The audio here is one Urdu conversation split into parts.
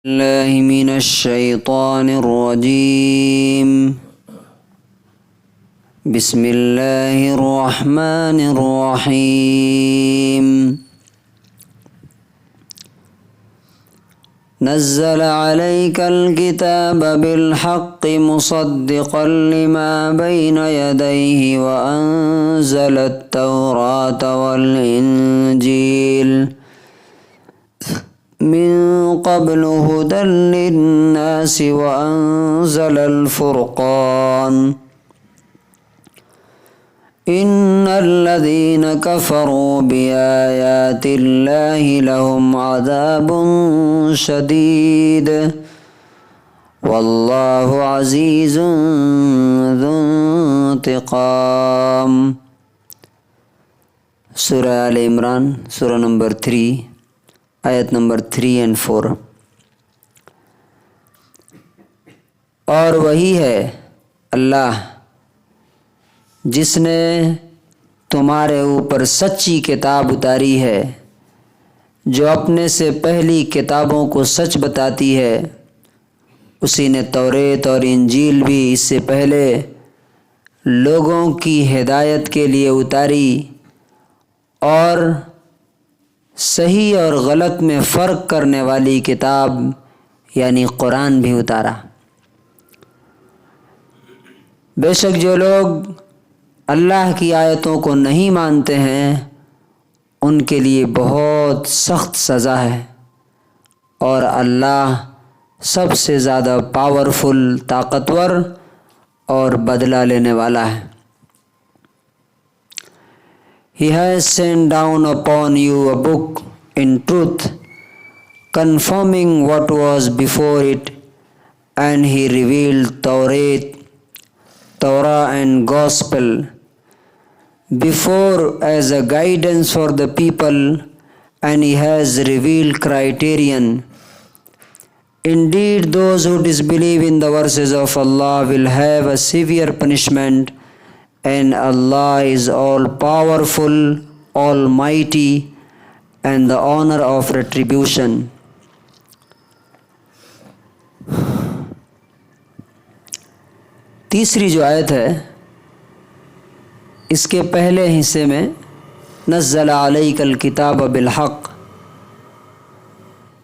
الله من الشيطان الرجيم. بسم الله الرحمن الرحيم. نزل عليك الكتاب بالحق مصدقا لما بين يديه وأنزل التوراة والإنجيل من قبل هدى للناس وأنزل الفرقان. إن الذين كفروا بآيات الله لهم عذاب شديد والله عزيز ذو انتقام. سورہ آل عمران، سورہ نمبر 3، آیت نمبر 3 اور 4. اور وہی ہے اللہ جس نے تمہارے اوپر سچی کتاب اتاری ہے، جو اپنے سے پہلی کتابوں کو سچ بتاتی ہے. اسی نے توریت اور انجیل بھی اس سے پہلے لوگوں کی ہدایت کے لیے اتاری، اور صحیح اور غلط میں فرق کرنے والی کتاب یعنی قرآن بھی اتارا. بے شک جو لوگ اللہ کی آیتوں کو نہیں مانتے ہیں ان کے لیے بہت سخت سزا ہے، اور اللہ سب سے زیادہ پاورفل، طاقتور اور بدلہ لینے والا ہے. He has sent down upon you a book in truth, confirming what was before it, and he revealed Torah and Gospel before as a guidance for the people, and he has revealed criterion. Indeed, those who disbelieve in the verses of Allah will have a severe punishment, and Allah is all powerful, almighty, and the honor of retribution. تیسری جو آیت ہے اس کے پہلے حصے میں نزل علیک الکتاب بالحق.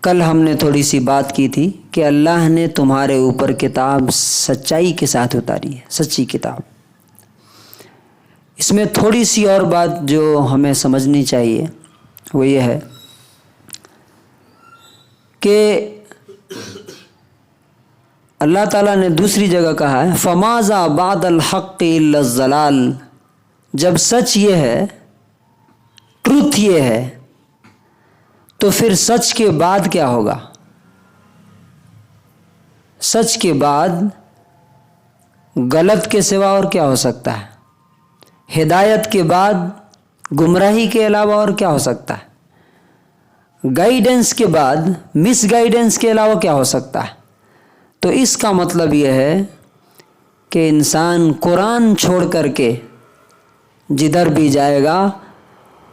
کل ہم نے تھوڑی سی بات کی تھی کہ اللہ نے تمہارے اوپر کتاب سچائی کے ساتھ اتاری ہے، سچی کتاب. اس میں تھوڑی سی اور بات جو ہمیں سمجھنی چاہیے وہ یہ ہے کہ اللہ تعالیٰ نے دوسری جگہ کہا ہے فَمَاذَا بَعْدَ الْحَقِّ إِلَّا الضَّلَالُ. جب سچ یہ ہے، ٹروتھ یہ ہے، تو پھر سچ کے بعد کیا ہوگا؟ سچ کے بعد غلط کے سوا اور کیا ہو سکتا ہے؟ ہدایت کے بعد گمراہی کے علاوہ اور کیا ہو سکتا ہے؟ گائیڈنس کے بعد مس گائیڈنس کے علاوہ کیا ہو سکتا ہے؟ تو اس کا مطلب یہ ہے کہ انسان قرآن چھوڑ کر کے جدھر بھی جائے گا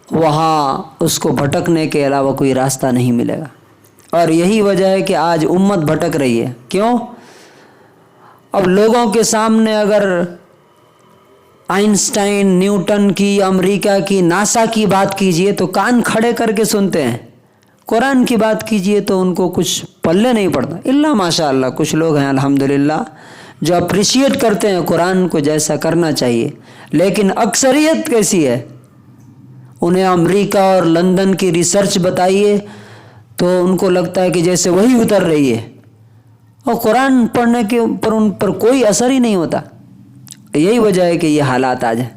وہاں اس کو بھٹکنے کے علاوہ کوئی راستہ نہیں ملے گا. اور یہی وجہ ہے کہ آج امت بھٹک رہی ہے. کیوں؟ اب لوگوں کے سامنے اگر آئنسٹائن، نیوٹن کی، امریکہ کی، ناسا کی بات کیجئے تو کان کھڑے کر کے سنتے ہیں. قرآن کی بات کیجئے تو ان کو کچھ پلے نہیں پڑتا. اللہ ماشاء اللہ کچھ لوگ ہیں الحمدللہ جو اپریشیٹ کرتے ہیں قرآن کو جیسا کرنا چاہیے، لیکن اکثریت کیسی ہے؟ انہیں امریکہ اور لندن کی ریسرچ بتائیے تو ان کو لگتا ہے کہ جیسے وہی اتر رہی ہے، اور قرآن پڑھنے کے پر ان پر کوئی اثر ہی نہیں ہوتا. یہی وجہ ہے کہ یہ حالات آ جائیں.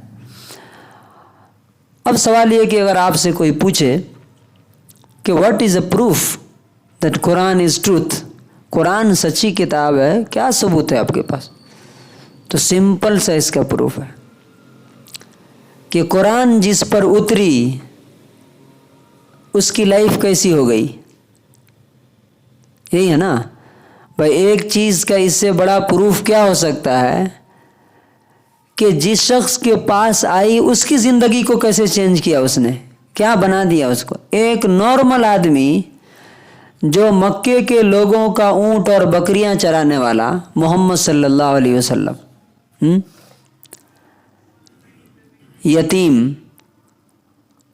اب سوال یہ کہ اگر آپ سے کوئی پوچھے کہ what is a proof that Quran is truth, Quran سچی کتاب ہے، کیا ثبوت ہے آپ کے پاس؟ تو سمپل سا اس کا پروف ہے کہ قرآن جس پر اتری اس کی لائف کیسی ہو گئی. یہی ہے نا بھائی. ایک چیز کا اس سے بڑا پروف کیا ہو سکتا ہے کہ جس شخص کے پاس آئی اس کی زندگی کو کیسے چینج کیا، اس نے کیا بنا دیا اس کو. ایک نارمل آدمی جو مکے کے لوگوں کا اونٹ اور بکریاں چرانے والا محمد صلی اللہ علیہ وسلم، یتیم،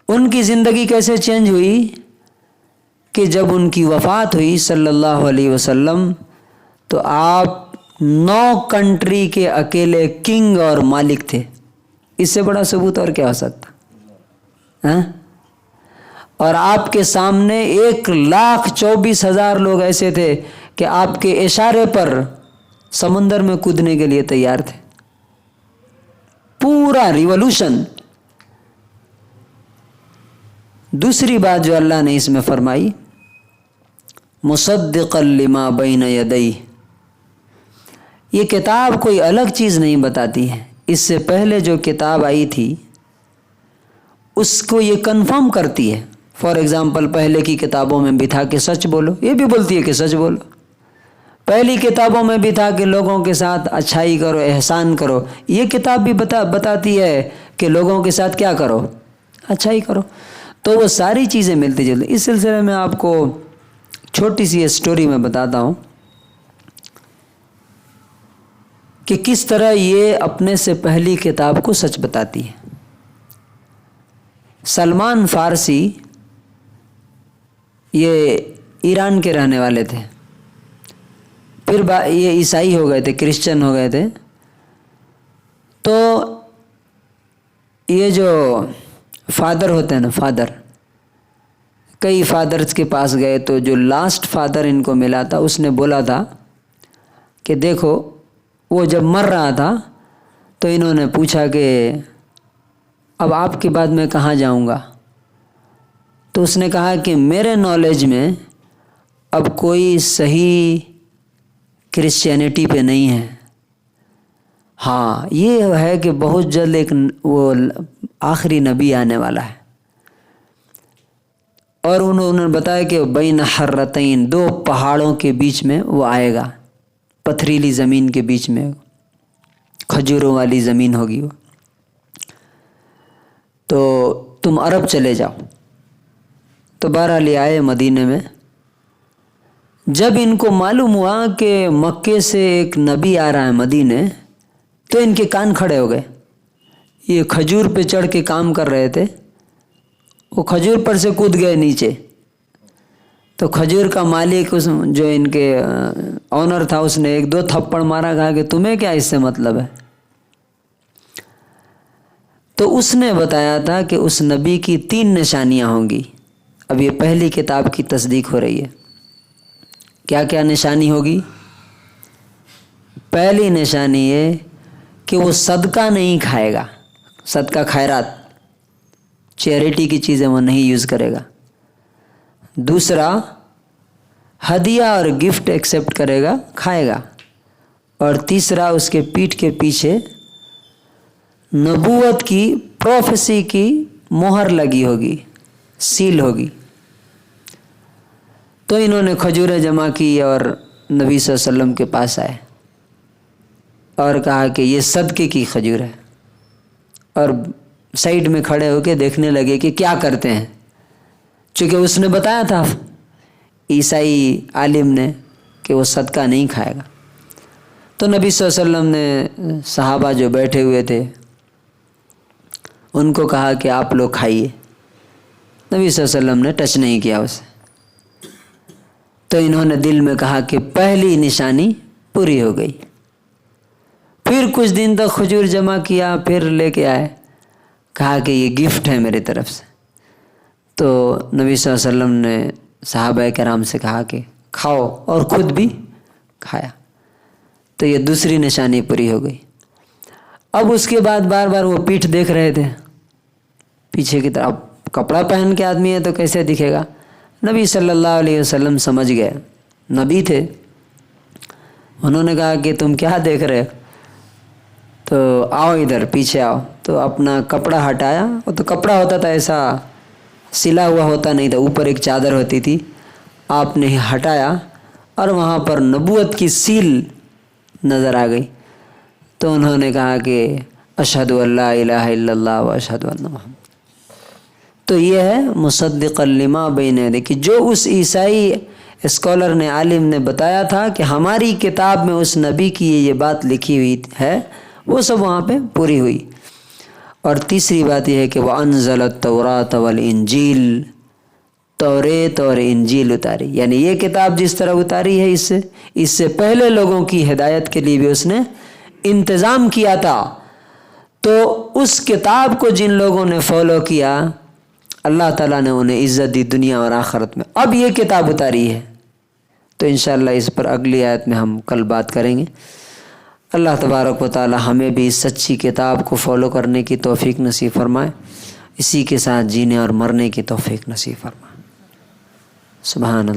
ان کی زندگی کیسے چینج ہوئی کہ جب ان کی وفات ہوئی صلی اللہ علیہ وسلم تو آپ 9 کنٹری کے اکیلے کنگ اور مالک تھے۔ اس سے بڑا ثبوت اور کیا ہو سکتا؟ اور آپ کے سامنے 1,24,000 لوگ ایسے تھے کہ آپ کے اشارے پر سمندر میں کودنے کے لیے تیار تھے۔ پورا ریولوشن۔ دوسری بات جو اللہ نے اس میں فرمائی، مصدقا لما بین یدیہ، یہ کتاب کوئی الگ چیز نہیں بتاتی ہے، اس سے پہلے جو کتاب آئی تھی اس کو یہ کنفرم کرتی ہے۔ فار ایگزامپل، پہلے کی کتابوں میں بھی تھا کہ سچ بولو، یہ بھی بولتی ہے کہ سچ بولو۔ پہلی کتابوں میں بھی تھا کہ لوگوں کے ساتھ اچھائی کرو، احسان کرو، یہ کتاب بھی بتاتی ہے کہ لوگوں کے ساتھ کیا کرو، اچھائی کرو۔ تو وہ ساری چیزیں ملتی جلتی۔ اس سلسلے میں آپ کو چھوٹی سی اسٹوری میں بتاتا ہوں کہ کس طرح یہ اپنے سے پہلی کتاب کو سچ بتاتی ہے۔ سلمان فارسی یہ ایران کے رہنے والے تھے، پھر یہ عیسائی ہو گئے تھے، کرسچن ہو گئے تھے۔ تو یہ جو فادر ہوتے ہیں نا، فادر، کئی فادرز کے پاس گئے تو جو لاسٹ فادر ان کو ملا تھا اس نے بولا تھا کہ دیکھو، وہ جب مر رہا تھا تو انہوں نے پوچھا کہ اب آپ کے بعد میں کہاں جاؤں گا؟ تو اس نے کہا کہ میرے نالج میں اب کوئی صحیح کرسچینٹی پہ نہیں ہے۔ ہاں، یہ ہے کہ بہت جلد ایک وہ آخری نبی آنے والا ہے، اور انہوں نے بتایا کہ بین حرتین، 2 پہاڑوں کے بیچ میں وہ آئے گا، پتھریلی زمین کے بیچ میں، کھجوروں والی زمین ہوگی وہ۔ تو تم عرب چلے جاؤ۔ تو بہرحال یہ آئے مدینے میں۔ جب ان کو معلوم ہوا کہ مکے سے ایک نبی آ رہا ہے مدینے، تو ان کے کان کھڑے ہو گئے۔ یہ کھجور پہ چڑھ کے کام کر رہے تھے، وہ کھجور پر سے کود گئے نیچے۔ تو کھجور کا مالک جو ان کے آنر تھا، اس نے 1-2 تھپڑ مارا، کہا کہ تمہیں کیا اس سے مطلب ہے؟ تو اس نے بتایا تھا کہ اس نبی کی 3 نشانیاں ہوں گی۔ اب یہ پہلی کتاب کی تصدیق ہو رہی ہے۔ کیا کیا نشانی ہوگی؟ پہلی نشانی یہ کہ وہ صدقہ نہیں کھائے گا، صدقہ خیرات، چیریٹی کی چیزیں وہ نہیں یوز کرے گا۔ دوسرا، ہدیہ اور گفٹ ایکسیپٹ کرے گا، کھائے گا۔ اور تیسرا، اس کے پیٹھ کے پیچھے نبوت کی، پروفیسی کی مہر لگی ہوگی، سیل ہوگی۔ تو انہوں نے کھجوریں جمع کی اور نبی صلی اللہ علیہ وسلم کے پاس آئے اور کہا کہ یہ صدقے کی کھجور ہے، اور سائڈ میں کھڑے ہو کے دیکھنے لگے کہ کیا کرتے ہیں، چونکہ اس نے بتایا تھا عیسائی عالم نے کہ وہ صدقہ نہیں کھائے گا۔ تو نبی صلی اللہ علیہ وسلم نے صحابہ جو بیٹھے ہوئے تھے ان کو کہا کہ آپ لوگ کھائیے۔ نبی صلی اللہ علیہ وسلم نے ٹچ نہیں کیا اسے۔ تو انہوں نے دل میں کہا کہ پہلی نشانی پوری ہو گئی۔ پھر کچھ دن تک کھجور جمع کیا، پھر لے کے آئے، کہا کہ یہ گفٹ ہے میری طرف سے۔ تو نبی صلی اللہ علیہ وسلم نے صحابہ کرام سے کہا کہ کھاؤ، اور خود بھی کھایا۔ تو یہ دوسری نشانی پوری ہو گئی۔ اب اس کے بعد بار بار وہ پیٹھ دیکھ رہے تھے پیچھے کی طرف۔ کپڑا پہن کے آدمی ہے تو کیسے دکھے گا؟ نبی صلی اللہ علیہ وسلم سمجھ گئے، نبی تھے۔ انہوں نے کہا کہ تم کیا دیکھ رہے ہو؟ تو آؤ ادھر، پیچھے آؤ۔ تو اپنا کپڑا ہٹایا، وہ تو کپڑا ہوتا تھا ایسا سلا ہوا ہوتا نہیں تھا، اوپر ایک چادر ہوتی تھی، آپ نے ہٹایا اور وہاں پر نبوت کی سیل نظر آ گئی۔ تو انہوں نے کہا کہ اشہد ان لا الہ الا اللہ و اشہد ان محمد۔ تو یہ ہے مصدق لما بین یدیہ، کہ جو اس عیسائی اسکالر نے، عالم نے بتایا تھا کہ ہماری کتاب میں اس نبی کی یہ بات لکھی ہوئی ہے، وہ سب وہاں پہ پوری ہوئی۔ اور تیسری بات یہ ہے کہ وَأَنزَلَ التَّوْرَاةَ وَالْإِنجِيلَ، توریت اور انجیل اتاری، یعنی یہ کتاب جس طرح اتاری ہے اس سے پہلے لوگوں کی ہدایت کے لیے بھی اس نے انتظام کیا تھا۔ تو اس کتاب کو جن لوگوں نے فالو کیا، اللہ تعالیٰ نے انہیں عزت دی دنیا اور آخرت میں۔ اب یہ کتاب اتاری ہے تو انشاءاللہ اس پر اگلی آیت میں ہم کل بات کریں گے۔ اللہ تبارک و تعالی ہمیں بھی اس سچی کتاب کو فالو کرنے کی توفیق نصیب فرمائے، اسی کے ساتھ جینے اور مرنے کی توفیق نصیب فرمائے۔ سبحان اللہ۔